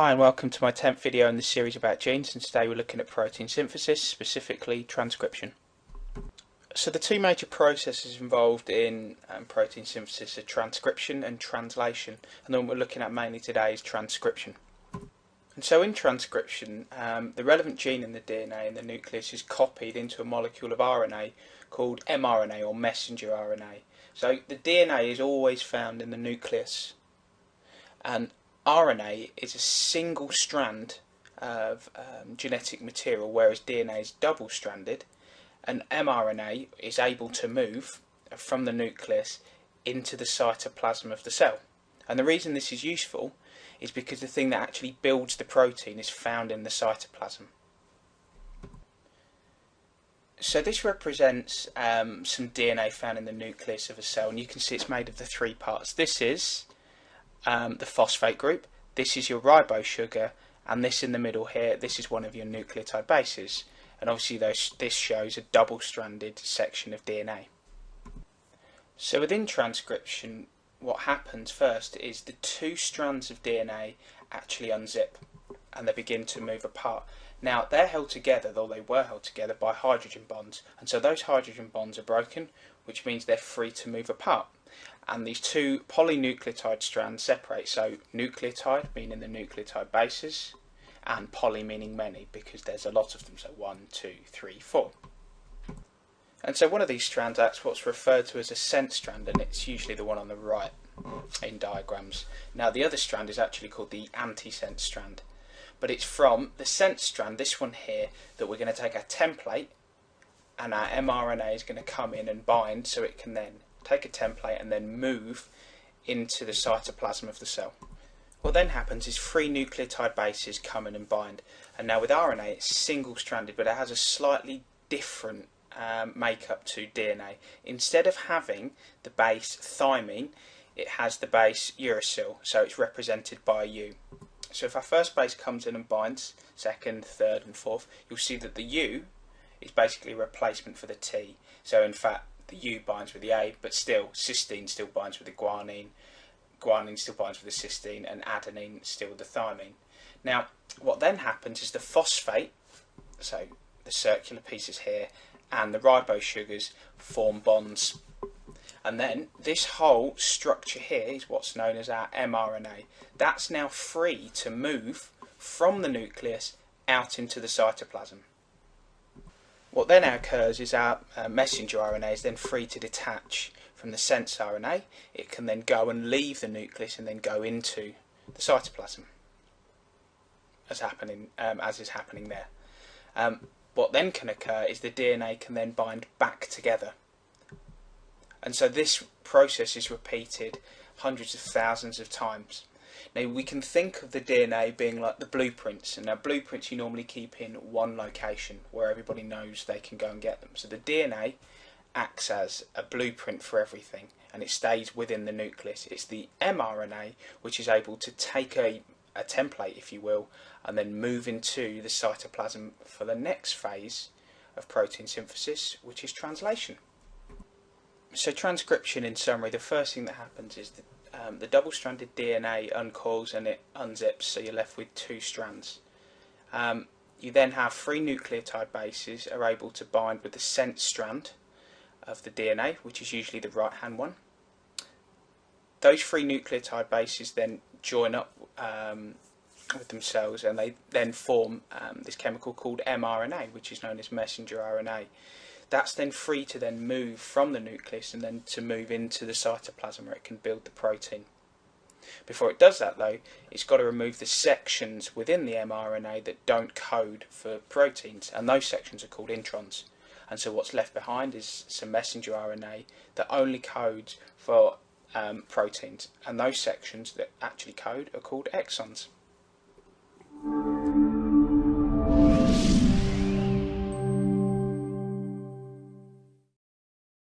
Hi and welcome to my 10th video in this series about genes, and today we're looking at protein synthesis, specifically transcription. So the two major processes involved in protein synthesis are transcription and translation, and the one we're looking at mainly today is transcription. And so in transcription, the relevant gene in the DNA in the nucleus is copied into a molecule of RNA called mRNA or messenger RNA. So the DNA is always found in the nucleus, and RNA is a single strand of genetic material, whereas DNA is double-stranded, and mRNA is able to move from the nucleus into the cytoplasm of the cell. And the reason this is useful is because the thing that actually builds the protein is found in the cytoplasm. So this represents some DNA found in the nucleus of a cell, and you can see it's made of the three parts. This is the phosphate group, this is your ribose sugar, and this in the middle here, this is one of your nucleotide bases. And obviously this shows a double-stranded section of DNA. So within transcription, what happens first is the two strands of DNA actually unzip and they begin to move apart. Now they're held together, though they were held together, by hydrogen bonds, and so those hydrogen bonds are broken, which means they're free to move apart. And these two polynucleotide strands separate, so nucleotide meaning the nucleotide bases, and poly meaning many, because there's a lot of them, so 1, 2, 3, 4. And so one of these strands acts what's referred to as a sense strand, and it's usually the one on the right in diagrams. Now the other strand is actually called the antisense strand, but it's from the sense strand, this one here, that we're going to take our template, and our mRNA is going to come in and bind, so it can then take a template and then move into the cytoplasm of the cell. What then happens is three nucleotide bases come in and bind, and now with RNA it's single-stranded, but it has a slightly different makeup to DNA. Instead of having the base thymine, it has the base uracil, so it's represented by a U. So if our first base comes in and binds, second, third and fourth, you'll see that the U is basically a replacement for the T. So in fact the U binds with the A, but still cysteine still binds with the guanine, guanine still binds with the cysteine, and adenine still with the thymine. Now what then happens is the phosphate, so the circular pieces here, and the ribose sugars form bonds, and then this whole structure here is what's known as our mRNA. That's now free to move from the nucleus out into the cytoplasm. What then occurs is our messenger RNA is then free to detach from the sense RNA. It can then go and leave the nucleus and then go into the cytoplasm, as is happening there. What then can occur is the DNA can then bind back together, and so this process is repeated hundreds of thousands of times. Now we can think of the DNA being like the blueprints, and now blueprints you normally keep in one location where everybody knows they can go and get them. So the DNA acts as a blueprint for everything, and it stays within the nucleus. It's the mRNA which is able to take a template, if you will, and then move into the cytoplasm for the next phase of protein synthesis, which is translation. So transcription, in summary, the first thing that happens is that the double-stranded DNA uncoils and it unzips, so you're left with two strands. You then have three nucleotide bases are able to bind with the sense strand of the DNA, which is usually the right-hand one. Those three nucleotide bases then join up with themselves, and they then form this chemical called mRNA, which is known as messenger RNA. That's then free to then move from the nucleus and then to move into the cytoplasm where it can build the protein. Before it does that though, it's got to remove the sections within the mRNA that don't code for proteins, and those sections are called introns. And so what's left behind is some messenger RNA that only codes for proteins, and those sections that actually code are called exons.